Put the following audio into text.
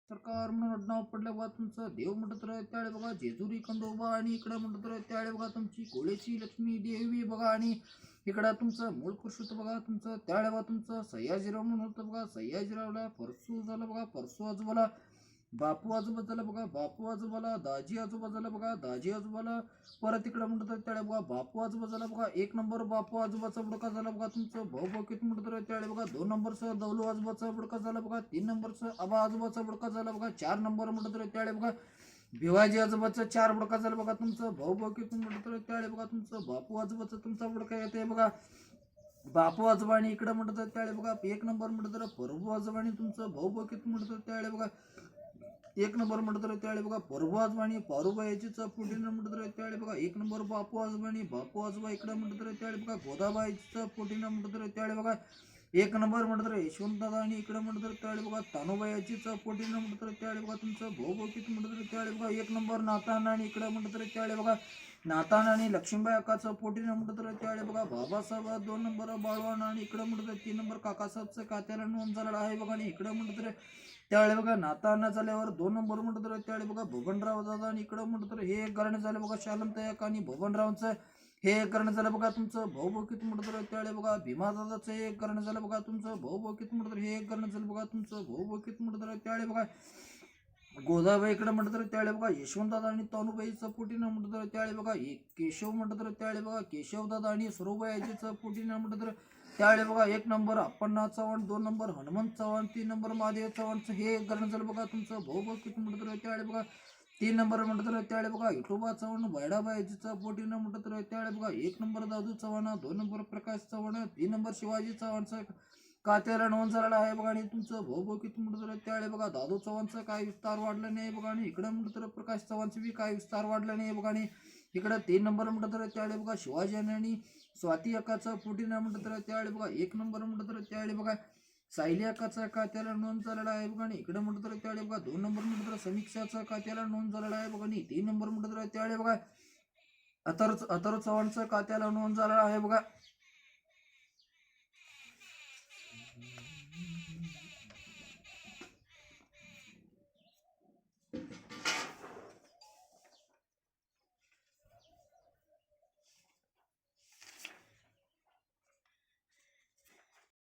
सरकार म्हणून नाव पडलं बघा तुमचं देव म्हणत तर त्याळे बघा जेजुरी खंडोबा आणि इकडं म्हणत तर त्याळे बघा तुमची कोळेची लक्ष्मी देवी बघा आणि इकडं तुमचं मूळ कृषी बघा तुमचं त्याळे बघा तुमचं सह्याजीराव म्हणून होतं बघा सह्याजीरावला परसू झालं बघा परसू आजोबाला बापू आजोबा झाला बघा बापू आजोबाला दाजी आजोबा झाला बघा दाजी आजोबाला परत इकडे म्हणतात त्याळे बघा बापू आजोबा झाला बघा एक नंबर बापू आजोबाचा बुडका झाला बघा तुमचं भाऊ भाऊ किती म्हणतात त्याळे बघा दोन नंबरचा दौलू आजोबाचा बुडका झाला बघा तीन नंबरचा आबा आजोबाचा बुडका झाला बघा चार नंबर म्हणतात त्याळे बघा भिवाजी आजोबाचा चार बुडका झाला बघा तुमचं भाऊ भाऊ किती म्हणतात त्याळे बघा तुमचं बापू आजोबाचा तुमचा बुडका येते बघा बापू आजोबा आणि इकडे म्हणतात त्याळे बघा एक नंबर म्हणतात परभू आजोबा आणि तुमचं भाऊ भाऊ किती म्हणतात त्याळे बघा एक नंबर म्हणत त्यावेळी बघा परभू आजोबा आणि पारुबा याची पोटीनं म्हणत त्यावेळी बघा एक नंबर बापू आजोबा आणि बापू आजोबा इकडे म्हणत त्यावेळी बघा गोदाबाईचं पोटीनं म्हणत त्यावेळी बघा एक नंबर म्हणत यशवंत दादा आणि इकडे म्हणत त्यावेळी बघा तानोबा याचीच पोटीनं म्हणत त्यावेळी बघा तुमचं भाऊ भाऊ किती म्हणत त्यावेळी बघा एक नंबर नातान आणि इकडे म्हणत त्यावेळी बघा नातान आणि लक्ष्मीबाई अक्काचं पोटीनं म्हणत त्यावेळी बघा बाबासाहेब दोन नंबर बाळवान आणि इकडे म्हणत तीन नंबर काकासाहेबचं कात्याला नोंद झालेला आहे बघा आणि इकडे म्हणत त्यावेळी बघा नाताना झाल्यावर दोन नंबर म्हणत त्यावेळी बघा बबनराव दादा आणि इकडं म्हणत हे एक गाणं झालं बघा शालम तयाक आणि बबनरावचं हे एक गाणं झालं बघा तुमचं भाऊ भाऊ किती म्हणत त्यावेळी बघा भीमा दादाचं एक गाणं झालं बघा तुमचं भाऊ भाऊ किती म्हणत हे एक गाणं झालं बघा तुमचं भाऊ भाऊ किती म्हणत त्यावेळी बघा गोदाबाई इकडे म्हणत त्यावेळी बघा यशवंत दादा आणि तानुबाईचं पोटीनं म्हणत त्यावेळी बघा केशव म्हणत त्यावेळी बघा केशव दादा आणि सरोबाई याचीच पोटीनं म्हणत त्यावेळी बघा एक नंबर अप्पण्णा चव्हाण दोन नंबर हनुमंत चव्हाण तीन नंबर महादेव चव्हाणचं हे गाणं झालं बघा तुमचं भाऊ भाऊ किती म्हणत त्यावेळी बघा तीन नंबर म्हणत त्यावेळी बघा विठोबा चव्हाण बैडाबाई याचीच पोटीनं म्हणत त्यावेळी बघा एक नंबर दादू चव्हाण दोन नंबर प्रकाश चव्हाण तीन नंबर शिवाजी चव्हाणचं कात्याला नोंद झालेला आहे बघा आणि तुमचं भाऊ भाऊ किती म्हणत त्यावेळी बघा दादू चव्हाणचा काय विस्तार वाढला नाही बघा आणि इकडे म्हणत प्रकाश चव्हाणचं बी काय विस्तार वाढला नाही बघा आणि इकडे तीन नंबर म्हणत त्यावेळी बघा शिवाजी आणि स्वाती अक्काचं पोटीनं म्हणत त्यावेळी बघा एक नंबर म्हणत त्यावेळी बघा सायली अक्काचा कात्याला नोंद झालेला आहे बघा आणि इकडे म्हणत त्यावेळी बघा दोन नंबर म्हणत समीक्षाचा कात्याला नोंद झालेला आहे बघा आणि तीन नंबर म्हणत त्यावेळी बघा अथर्व चव्हाणचं कात्याला नोंद झालेला आहे बघा